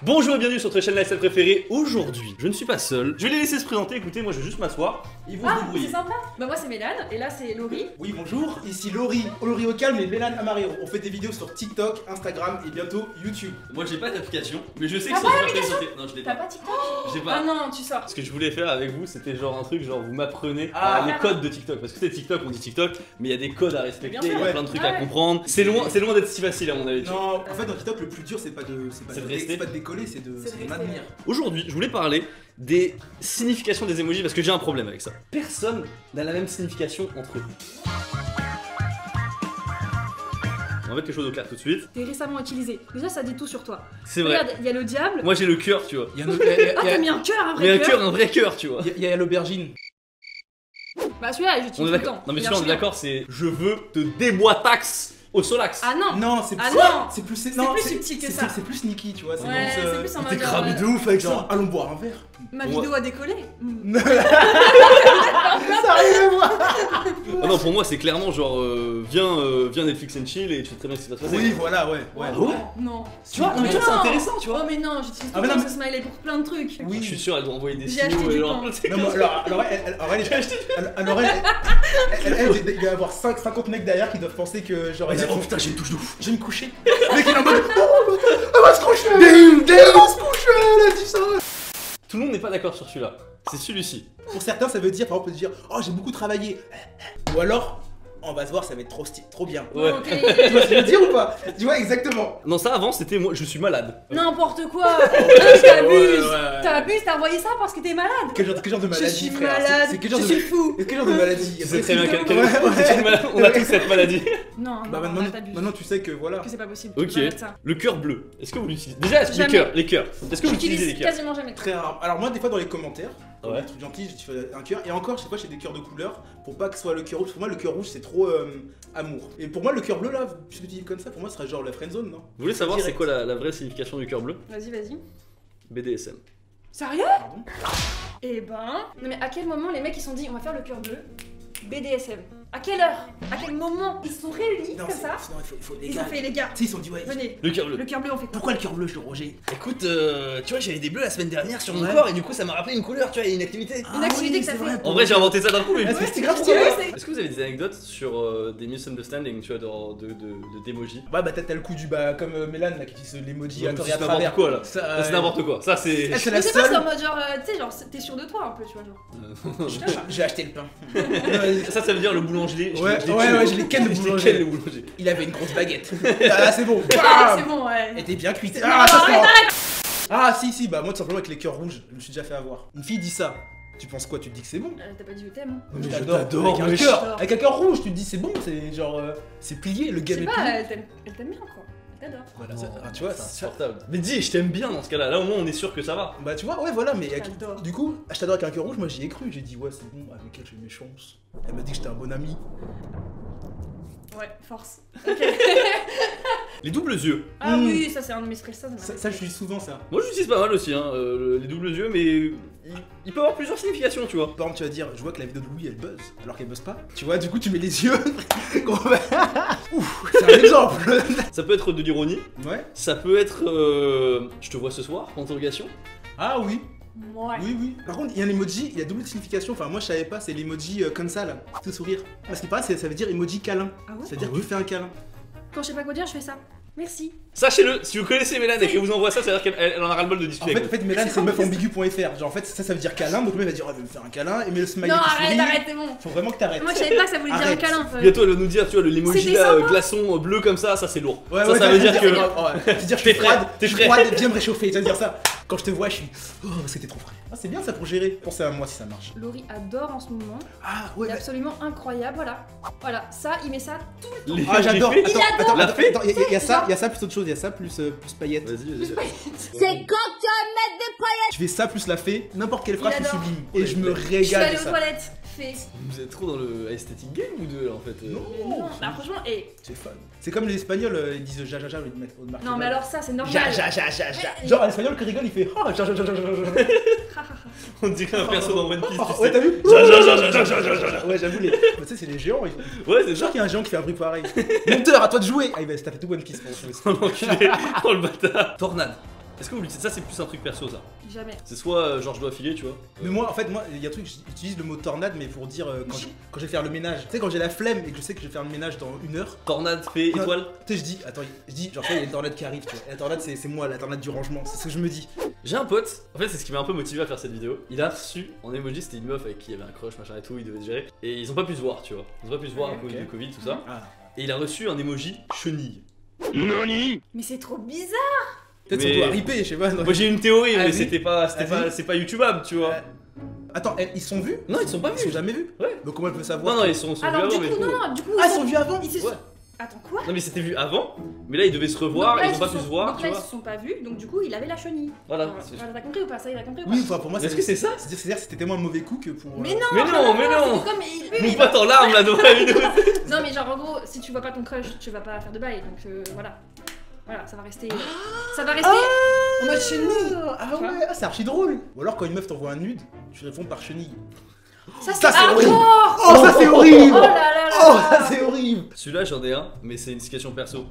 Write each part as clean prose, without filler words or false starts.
Bonjour et bienvenue sur votre chaîne lifestyle préférée. Aujourd'hui, je ne suis pas seul. Je vais les laisser se présenter. Écoutez, moi je vais juste m'asseoir. Ils vont se débrouiller. C'est sympa. Bah moi c'est Mélane et là c'est Laurie. Oui bonjour, ici Laurie au calme et Mélane Amarero. On fait des vidéos sur TikTok, Instagram et bientôt YouTube. Moi j'ai pas d'application, mais je sais que T'as ça pas va d'application présenter. Non, je l'ai T'as pas. pas TikTok? J'ai pas. Ah non, tu sors. Ce que je voulais faire avec vous, c'était genre un truc, genre vous m'apprenez Ah. les codes de TikTok. Parce que c'est TikTok, on dit TikTok, mais il y a des codes à respecter, Bien il y sûr. a plein de trucs Ouais. à comprendre. C'est loin d'être si facile à mon avis. Non, en fait dans TikTok le plus dur c'est pas de décoller, c'est de rester. maintenir. Aujourd'hui, je voulais parler des significations des emojis parce que j'ai un problème avec ça. Personne n'a la même signification entre eux. On va mettre les choses au clair tout de suite. T'es récemment utilisé. Déjà ça dit tout sur toi. C'est vrai. Regarde, il y a le diable. Moi j'ai le cœur, tu vois. Il y a Ah t'as mis un cœur, un Mais un vrai cœur, cœur. un vrai cœur, tu vois. il y a l'aubergine. Bah celui-là On est j'utilise tout le d'accord. temps. Non mais Il est celui-là on est archi bien. d'accord, c'est je veux te déboîtax au solax. Ah non. Non, c'est Ah plus, non. c'est plus, C'est plus subtil que ça. C'est plus sneaky, tu vois. Ouais, c'est plus en mode T'es cramé genre, de ouf avec ça. Allons boire un verre. Ma Ouais. vidéo a décollé. Ça arrive moi. Ah non, pour moi c'est clairement genre viens Netflix and chill et tu sais très bien ce qui va se passer. Oui, voilà, ouais. Ah ouais. Non. Tu vois, non, mais Non. c'est intéressant, tu vois. Oh mais non, j'utilise tout Ah, mais le non, temps ce smiley pour plein de trucs. Je Oui. suis sûr elle doit envoyer des J'ai acheté signaux du genre, pain. c'est Non, comme mais ça. alors elle doit y avoir 50 mecs derrière qui doivent penser que genre Vas-y, elle a- oh putain j'ai une touche de ouf. je vais me coucher. Le mec il est en mode oh, elle va se coucher. Elle va se coucher, elle a dit ça. Tout le monde n'est pas d'accord sur celui-là. C'est celui-ci. Pour certains ça veut dire, par exemple, dire oh j'ai beaucoup travaillé. Ou alors on va se voir, ça va être trop bien. Ouais. Ok. Tu vois ce que je veux dire ou pas? Tu vois exactement. Non, ça avant c'était moi je suis malade. N'importe quoi. T'abuses. ouais. T'abuses, t'as envoyé ça parce que t'es malade. Quel genre de Je maladie, suis frère? malade. C'est quel genre Je de suis fou. quel genre de maladie? Tu sais très bien Ouais, quel- ouais. c'est une maladie. On a tous cette maladie. Non, Bah non, maintenant, t'abuses. maintenant tu sais que voilà. Que c'est pas possible. Ok. Tu peux pas mettre ça. Le cœur bleu. Est-ce que vous l'utilisez? Déjà, est-ce que Jamais. les cœurs. Est-ce que vous utilisez les J'utilise cœurs? quasiment jamais. Très rare. Alors moi des fois dans les commentaires, dans Ouais. des trucs gentils, je fais un cœur et encore je sais pas, j'ai des cœurs de couleur pour pas que ce soit le cœur rouge. Pour moi le cœur rouge c'est trop amour. Et pour moi le cœur bleu là, je me dis comme ça, pour moi ce serait genre la friendzone, non? Vous voulez savoir c'est Direct. quoi la vraie signification du cœur bleu? Vas-y. BDSM. Sérieux? Pardon? Eh ben. Non mais à quel moment les mecs ils se sont dit on va faire le cœur bleu BDSM? À quelle heure? À quel moment? Ils se sont réunis Non, comme ça? non, il faut les Ils gars. ont fait les gars. Tu sais, ils se sont dit ouais. Venez. Le cœur bleu. Le cœur bleu on fait quoi? Pourquoi le cœur bleu, Roger? Écoute, tu vois, j'avais des bleus la semaine dernière sur mon Ouais. corps et du coup ça m'a rappelé une couleur, tu vois, et une activité. Une activité que ça fait. En vrai, j'ai inventé ça d'un coup, mais. Ah, c'est grave Tu pour veux, toi. c'est- Est-ce que vous avez des anecdotes sur des misunderstandings, tu vois, d'emoji? Bah t'as le coup du bah comme Mélane là qui utilise l'emoji à Non, tort mais et à c'est travers. n'importe quoi, là. Ça, Ça, c'est n'importe quoi. Ça, c'est. Elle, c'est Mais la c'est pas seule. en mode genre, tu sais, genre t'es sûr de toi un peu, tu vois, genre. J'ai acheté le pain. Ça veut dire le boulanger. Ouais, je l'ai ken le Je l'ai boulanger. ken le boulanger. Il avait une grosse baguette. Ah c'est bon. Ah, Bam. c'est bon, ouais. Elle était bien cuite. Non, Ah, ça, c'est arrête, marrant. Ah si, bah moi tout simplement avec les cœurs rouges, je me suis déjà fait avoir. Une fille dit ça, tu penses quoi? Tu te dis que c'est bon? T'as pas dit je t'aime. Mais je j'adore. t'adore, Avec wesh. avec un cœur rouge, tu te dis c'est bon, c'est genre c'est plié, le Je game sais est pas, plié. elle t'aime bien quoi. Elle t'adore. Voilà, Non, tu vois, c'est ça, insupportable. Mais dis, je t'aime bien dans ce cas-là. Là, au moins, on est sûr que ça va. bah tu vois, ouais voilà, mais J'adore. du coup, je t'adore avec un cœur rouge, moi j'y ai cru, j'ai dit ouais c'est bon, avec elle j'ai mes chances. Elle m'a dit que j'étais un bon ami. Ouais, force. Les doubles yeux. Ah Mm. oui, ça c'est un de mes stress, Ça je suis souvent ça. Moi, j'utilise pas mal aussi, hein, les doubles yeux, mais il peut avoir plusieurs significations, tu vois. Par exemple, tu vas dire, je vois que la vidéo de Louis elle buzz, alors qu'elle buzz pas. Tu vois, du coup tu mets les yeux. Ouf, c'est un exemple. Ça peut être de l'ironie. Ouais. Ça peut être je te vois ce soir, point d'interrogation. Ah oui. Ouais. Oui. Par contre, il y a un emoji, il y a double signification. Enfin, moi je savais pas, c'est l'emoji comme ça là, tout sourire. Parce qu'il paraît, ça veut dire emoji câlin. Ah ouais? C'est-à-dire Ah que tu ouais fais un câlin. Quand je sais pas quoi dire, je fais ça. Merci. Sachez-le, si vous connaissez Mélane et qu'elle vous envoie ça, ça veut dire qu'elle en a ras-le-bol de En discuter fait, avec vous. Mélane, c'est meufambigu.fr. Genre, en fait, ça veut dire câlin. Donc, le mec va dire, oh, elle veut me faire un câlin. Et met le smiley Non, qui arrête, sourit. arrête, c'est bon. Faut vraiment que t'arrêtes. Moi je savais pas que ça voulait dire un Arrête. câlin. Bientôt, elle va nous dire, tu vois, l'emoji C'était là, sympa. glaçon bleu comme ça c'est lourd. Ouais, ça, ouais, ça veut dire que. C'est dire, je suis T'es frais, froide, t'es je suis frais. froide, viens me réchauffer. Tu vas dire ça. Quand je te vois, je suis. Oh, c'était trop frais. Ah, c'est bien ça pour gérer. Pensez à moi si ça marche. Laurie adore en ce moment. Ah, Il ouais, est mais. absolument incroyable, voilà. Voilà, ça, il met ça tout le temps. Ah, j'adore. J'ai fait- Attends, La fée. il y a ça, plus autre chose. Il y a ça, plus paillettes. Vas-y. C'est quand tu vas mettre des paillettes. Je fais ça, plus la fée. N'importe quelle phrase, Il c'est adore. sublime. Et je me Je suis régale allée de aux ça. toilettes. Fait. Vous êtes trop dans le aesthetic game ou deux là en fait Non. Non, bah franchement, et. C'est fun. C'est comme les Espagnols, ils disent ja ja ja au marché. Non, mais alors ça, c'est normal. Ja ja ja ja ja. Genre, un Espagnol qui rigole, il fait ah ja ja ja ja ja ja. On dirait un perso dans One Piece, tu Ouais, sais. t'as vu? Ouais, j'avoue, les. Tu sais, c'est les géants. Ouais, c'est C'est sûr ça. qu'il y a un géant qui fait un bruit pareil. Monteur, à toi de jouer. Ah, il va se taper tout One Piece pour jouer. L'enculé. Oh le bâtard. Tornade. Est-ce que vous l'utilisez? Ça, c'est plus un truc perso, ça. Jamais. C'est soit genre je dois filer, tu vois. Mais moi, en fait, il y a un truc, j'utilise le mot tornade, mais pour dire quand je vais faire le ménage. Tu sais, quand j'ai la flemme et que je sais que je vais faire le ménage dans 1 heure. Tornade, fée, Non, étoile. Tu sais, je dis, genre, il y a une tornade qui arrive, tu vois. Et la tornade, c'est moi, la tornade du rangement, c'est ce que je me dis. J'ai un pote, en fait c'est ce qui m'a un peu motivé à faire cette vidéo. Il a reçu en emoji, c'était une meuf avec qui il y avait un crush, machin et tout, il devait se gérer. Et ils ont pas pu se voir, tu vois. Ils ont pas pu se voir à cause du Covid, tout ça. Ah. Et il a reçu un emoji chenille. NANI? Mais c'est trop bizarre. Peut-être Mais- qu'on doit ripper, je sais pas. Moi j'ai une théorie, Ah, mais vas-y. c'est pas YouTubeable, tu vois. Attends, ils se sont vus? Non, ils sont pas Ils se sont vus. jamais vus? Ouais. Donc comment elle peut savoir? Non, non, ils sont vus Alors avant, du mais coup, du coup- non, du coup. Ah, ils sont vus avant? Ils se Ouais. sont... Attends, quoi? Non, mais c'était vu avant, mais là ils devaient se revoir, Donc là, ils ont pas se pu sont- se voir, donc tu là, vois. ils se sont pas vus, donc du coup, il avait la chenille. Voilà. Voilà, t'as compris ou pas? Ça, il a compris ou pas? Oui, enfin pour moi, Est-ce que c'est ça? C'est-à-dire que c'était tellement un mauvais coup que pour. Mais non, Mais non, mais non. c'est comme il... oui, Mon mais pote en larmes là devant la vidéo. Non mais genre en gros, si tu vois pas ton crush, tu vas pas faire de bail, donc voilà. Voilà, ça va rester... Ça va rester en mode chenille. Ah Tu vois ouais, c'est archi drôle. Ou alors quand une meuf t'envoie un nude, tu réponds par chenille. Ça Ça, c'est hardcore. Oh, ça c'est horrible. Oh là là là Oh, là. ça c'est horrible. Celui-là j'en ai un, mais c'est une situation perso.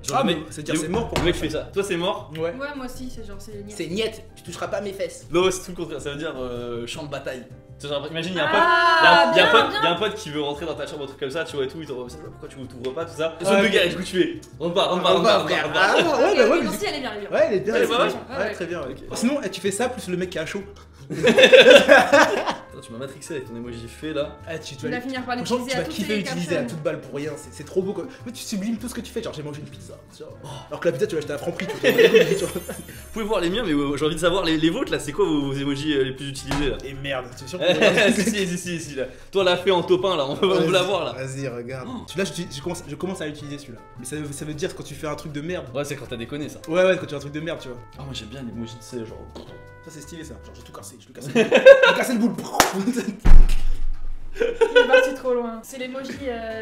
Genre, Ah, le mais mec, c'est-à-dire c'est mort pour le mec fait ça. Toi c'est mort? Ouais. Ouais, moi aussi, c'est genre, c'est niette. C'est niette, tu toucheras pas mes fesses. Non, c'est tout le contraire, ça veut dire champ de bataille. Tu sais, genre, imagine, il y a un pote. Ah, Il y a un bien, pote, bien. il y a un pote qui veut rentrer dans ta chambre, un truc comme ça, tu vois et tout, il t'envoie pourquoi tu t'ouvres pas, tout ça. Ouais. Zone de guerre, du coup tu fais. Rentre pas, rentre pas, rentre pas, rentre pas, rentre pas. Ah ouais, Ok, bah ok, ouais, non, mais si, elle est bien, elle est bien. ouais, elle est bien. Elle est elle est pas bien. mal. Ouais, Ouais. très bien. Ouais. Ok. Sinon, tu fais ça plus le mec qui a chaud. Attends, tu m'as matrixé avec ton emoji fait là. Ah, tu Tu vas finir par Franchement, l'utiliser tu à vas toutes kiffer les l'utiliser à captions. toute balle pour rien, c'est trop beau quoi. Mais tu sublimes tout ce que tu fais, genre j'ai mangé une pizza. Genre. Alors que la pizza tu vas acheter à Franprix, tu vois. Vous pouvez voir les miens, mais j'ai envie de savoir les vôtres là, c'est quoi vos emojis les plus utilisés là? Et merde, tu es sûr si là. Toi l'a fait en top 1 là, on veut la voir là. Vas-y, regarde. Celui-là, je commence à l'utiliser celui-là. Mais ça veut dire quand tu fais un truc de merde. Ouais, c'est quand t'as déconné ça. Ouais, quand tu fais un truc de merde, tu vois. Ah, moi j'aime bien l'emoji de C, genre. Ça, c'est stylé ça. Genre, j'ai tout cassé, j'ai cassé le boule. Il est parti trop loin. C'est l'emoji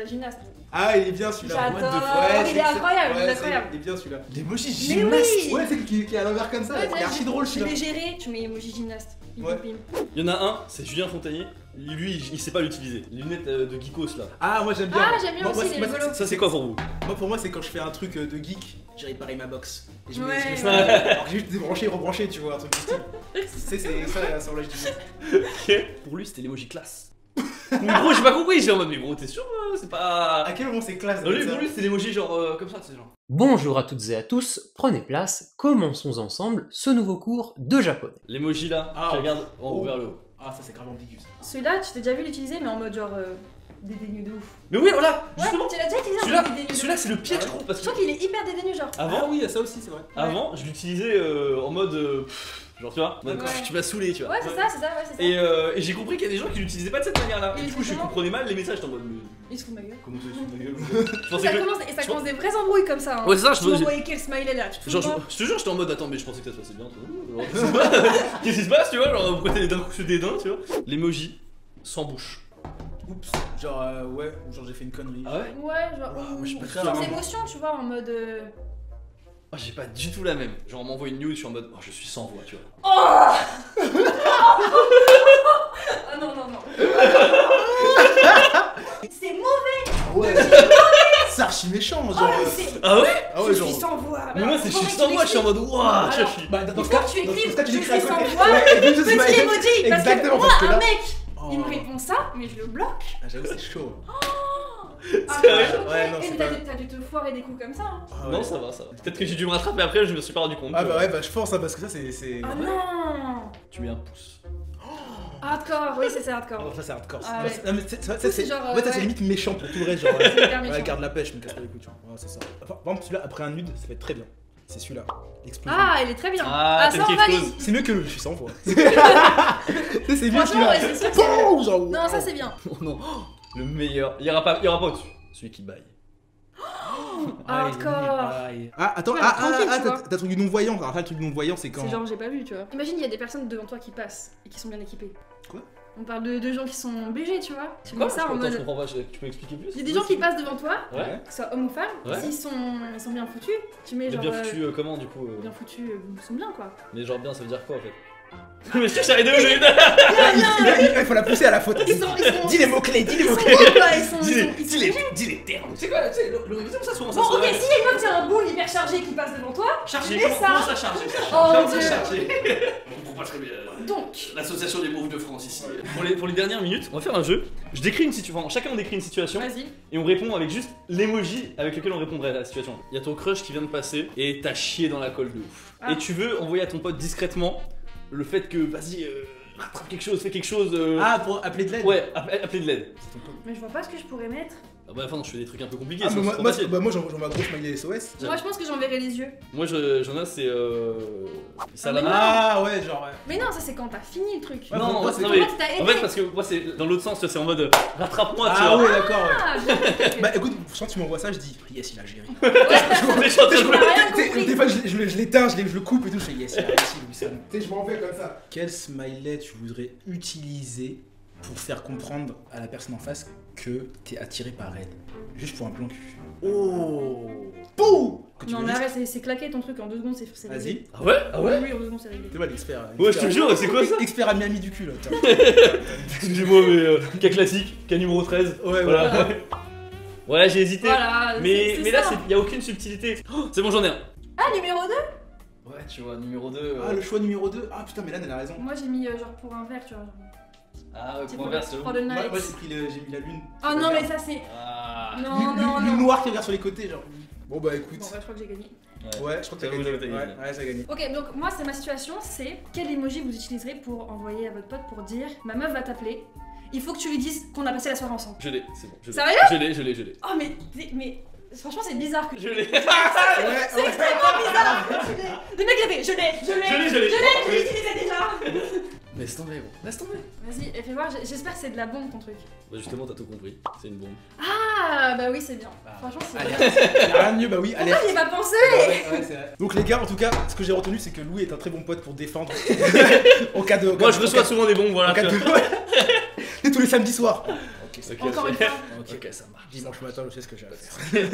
gymnaste. Ah, il est bien celui-là. J'adore. Ouais, Il est incroyable, il est incroyable. Il est bien celui-là. L'emoji Mais gymnaste. oui. Ouais, c'est qui est à l'envers comme ça. Ouais, C'est archi drôle Je celui-là. l'ai géré, tu mets emoji gymnaste. Bim, Ouais. bim, bim. Il y en a un, c'est Julien Fontanier. Lui, il sait pas l'utiliser. Les lunettes de geekos là. Ah, moi j'aime bien. Ah, j'aime bien Moi, aussi, moi, il est rigolo. Ça, c'est quoi pour vous? Moi, pour moi, c'est quand je fais un truc de geek, j'ai réparé ma box. Et je Ouais. mets ça. Alors que j'ai juste débranché, rebranché, tu vois, un truc du style. C'est ça l'assemblage du jeu. Ok. Pour lui, c'était l'emoji classe. Mais gros, j'ai pas compris. J'ai en mode, mais gros, t'es sûr? C'est pas. À quel moment c'est classe Non, lui, ça pour lui, c'était l'emoji genre comme ça, tu sais, genre. Bonjour à toutes et à tous, prenez place, commençons ensemble ce nouveau cours de japonais. L'emoji là, Ah, qui regarde en haut oh. vers le haut. Ah, ça c'est grave ambigu ça. Celui-là, tu t'es déjà vu l'utiliser, mais en mode genre dédaigneux de ouf. Mais oui, voilà, Ouais, justement. tu l'as déjà utilisé en Celui-là, mode dédaigneux. celui-là, c'est le pire, Ah je ouais. trouve, parce Je que trouve qu'il est hyper dédaigneux, genre. Ah avant, oui, ça aussi c'est vrai. avant, je l'utilisais en mode. Genre, tu vois, en mode, Ouais. tu m'as saulé, tu vois. Ouais, c'est ça, ouais, c'est ça. Et j'ai compris qu'il y a des gens qui l'utilisaient pas de cette manière-là. Et Et du coup, je justement- comprenais mal les messages, j'étais en mode. Mais Il se fout de ma gueule. comment tu fous de ma gueule? Je pensais Ça que. commence, et ça je commence des vraies embrouilles comme ça. Hein. Ouais, c'est ça, je Tu me- m'envoyais quel smiley là, tu te fous Genre, de moi je te jure, j'étais en mode attends, mais je pensais que ça se passait bien. Toi. Genre, qu'est-ce qui se passe, tu vois? Genre, pourquoi t'es d'un coup ce dédain, tu vois? L'emoji sans bouche. Oups, genre ouais, ou genre j'ai fait une connerie. Ah ouais? Ouais, genre. Ah, moi, je suis pas très sans rare. émotion, tu vois, en mode. Ah, j'ai pas du tout la même. Genre, on m'envoie une news, je suis en mode oh, je suis sans voix, tu vois. Ah non, non, non. C'est mauvais. Ouais. C'est archi méchant, Oh, genre. mais c'est. Ah ouais? Ah ouais, Je genre. suis sans voix. Mais moi, c'est je Comment suis tu sans voix, je suis en l'expliques mode waouh, Alors, je suis. Bah, Il faut que tu écrives, tu je l'écris à suis côté. sans voix, Ouais, et puis juste petit smiley. emoji. Parce que Exactement, moi, parce que là. un mec, Oh. il me répond ça, mais je le bloque. Ah, j'avoue, c'est chaud. Ah, Sérieux ok. Ouais, non, Et c'est mais pas- t'as dû te foirer des coups comme ça. Hein. Ah, ouais. Non, ça va, ça va. Peut-être que j'ai dû me rattraper après, je me suis pas rendu compte. Ah tu bah vois. ouais, bah je pense, hein, parce que ça c'est. Ah non. Tu mets un pouce. Hardcore, oui, c'est hardcore. Oh, ça c'est hardcore. Ah Non, ouais. c'est- non, mais ça, C'est c'est genre, en fait, ça c'est ouais. limite méchant pour tout le reste. Genre, C'est hyper ouais, méchant. garde la pêche, me casse pas les couilles, tu vois. Ouais, c'est ça. Enfin, par exemple, celui-là, après un nude, ça va être très bien. C'est celui-là. L'explosion. Ah, il est très bien. Ah, ça tel on qu'il valide. explose. C'est mieux que le je suis sans voix. C'est mieux Franchement, ouais, celui-là. c'est sûr que c'est. Oh, genre, Non, ça c'est bien. Oh non, le meilleur. Il y aura pas au-dessus. Celui qui baille. Hardcore. Ah, attends, Ouais, ah, tranquille, tu t'as vois. t'as le truc du non-voyant. Alors, là, le truc du non-voyant, c'est quand. C'est genre j'ai pas vu, tu vois. Imagine, il y a des personnes devant toi qui passent et qui sont bien équipées. Quoi? On parle de gens qui sont BG, tu vois. Tu Quoi? mets ça en Attends, je mode. comprends pas, tu peux expliquer plus? Il y a des gens qui passent devant toi, Ouais. que ce soit homme ou femme, Ouais. s'ils sont bien foutus, tu mets Mais genre. bien foutu comment du coup Bien foutus, ils sont bien quoi. Mais genre bien, ça veut dire quoi en fait? Mais je cherche à rideau, je Il faut la pousser à la faute. Ils sont. Dis les mots-clés, dis les Ils sont mots-clés. beaux, quoi, ils sont. Dis les termes. C'est quoi, tu sais, l'Eurovision, ça souvent ça Bon, se ok, fait. s'il y a une meuf qui a un boule hyper chargé qui passe devant toi, Chargé, mais comment ça. ça chargé? Oh mon dieu. Chargé. On comprend pas très bien. Donc, L'association des moves de France ici. Pour les dernières minutes, on va faire un jeu. Je décris une situation, chacun on décrit une situation vas-y. et on répond avec juste l'emoji avec lequel on répondrait à la situation. Il y a ton crush qui vient de passer et t'as chié dans la colle de ouf. Ah. Et tu veux envoyer à ton pote discrètement le fait que vas-y, rattrape quelque chose, fais quelque chose. Ah, pour appeler de l'aide. Ouais, appeler de l'aide. Mais je vois pas ce que je pourrais mettre. Ah bah enfin, je fais des trucs un peu compliqués. Ah, sinon mais c'est trop facile. moi j'envoie ma grosse smiley SOS. Moi, je pense que j'enverrai les yeux. Moi, j'en ai, c'est. Salama. Ah ouais, genre. Mais non, ça c'est quand t'as fini le truc. Ouais, Non, moi, non, c'est mais. Comment tu t'as En aidé fait, parce que moi, c'est dans l'autre sens, c'est en mode rattrape-moi, tu Ah vois. ouais, d'accord. Ouais. Ah, bien, ok. Bah écoute, quand tu m'envoies ça, je dis yes, il a géré. Mais je suis en train de On a rien Tu sais, compris. des fois, je l'éteins, je le coupe et tout, je fais yes, il a réussi, Louis Sam. Tu sais, je m'en fais comme ça. Quel smiley tu voudrais utiliser pour faire comprendre à la personne en face que t'es attiré par elle? Juste pour un plan cul. Oh! Pouh! Que tu Non, veux mais juste- arrête, c'est claqué ton truc en 2 secondes, c'est réglé. Vas-y. Ah ouais? Ah ouais? Oui, en 2 secondes, c'est réglé. T'es pas l'expert. Ouais, je te jure, c'est quoi ça? Expert à Miami du cul là. Tiens. Excusez-moi, mais cas classique, cas numéro 13. Ouais, Voilà. Voilà, j'ai hésité. Voilà, Mais là, ça. il y a aucune subtilité. Oh, c'est bon, j'en ai un. Ah, numéro 2? Ouais, tu vois, numéro 2. Ah, le choix numéro 2. Ah putain, mais là, elle a raison. Moi j'ai mis genre pour un verre, tu vois. Ah ouais, C'est pour inverse, for the night. Moi, j'ai mis la lune. Oh non, mais ça c'est. Ah. Non, non, Lune non. noire qui regarde sur les côtés, genre. Bon bah écoute. Bon, bah, je crois que j'ai gagné. Ouais, je crois que t'as J'avoue, gagné. t'as gagné. Ouais, ça a gagné. Ok, donc moi, c'est ma situation, c'est quel emoji vous utiliserez pour envoyer à votre pote pour dire ma meuf va t'appeler, il faut que tu lui dises qu'on a passé la soirée ensemble. Je l'ai, c'est bon. Je l'ai. Sérieux? Je l'ai. Oh, mais franchement, c'est bizarre que. Je l'ai. C'est extrêmement bizarre! Le mec l'avait, je l'ai! Je l'ai. Je l'ai utilisé déjà! Laisse tomber, gros. Laisse tomber. Vas-y, et fais voir, j'espère que c'est de la bombe ton truc. Bah, justement, t'as tout compris. C'est une bombe. Ah, bah oui, c'est bien. Franchement, c'est bien. Y'a rien de mieux, bah oui, allez. Pourquoi j'y ai pas pensé? Ouais, c'est vrai. Donc les gars, en tout cas, ce que j'ai retenu, c'est que Louis est un très bon pote pour défendre. Au cas de. Moi, je reçois souvent des bombes, voilà. En cas de. Et tous les samedis soirs. Ok, Encore une fois. Ok, ça marche. Dimanche matin, je sais ce que j'ai à faire.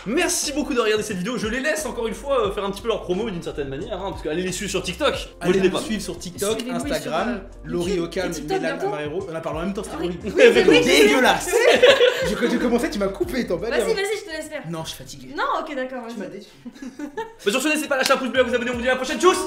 Merci beaucoup de regarder cette vidéo. Je les laisse encore une fois faire un petit peu leur promo d'une certaine manière, hein, parce que allez les suivre sur TikTok. Allez les nous suivre sur TikTok, Suivez-Louis Instagram, sur, Laurie YouTube Ocam et et TikTok Mélan bientôt. Amarero. On en parle en même temps, c'était Oui. horrible. Oui, c'est vrai, Dégueulasse. J'ai commencé, tu m'as coupé, t'en vas Vas-y, vas-y, je te laisse faire. Non, je suis fatigué. Non, ok, d'accord, Tu m'as vas-y. déçu. Mais sur ce, n'hésitez pas à lâcher un pouce bleu, à vous abonner. On vous dit à la prochaine. Tchuss.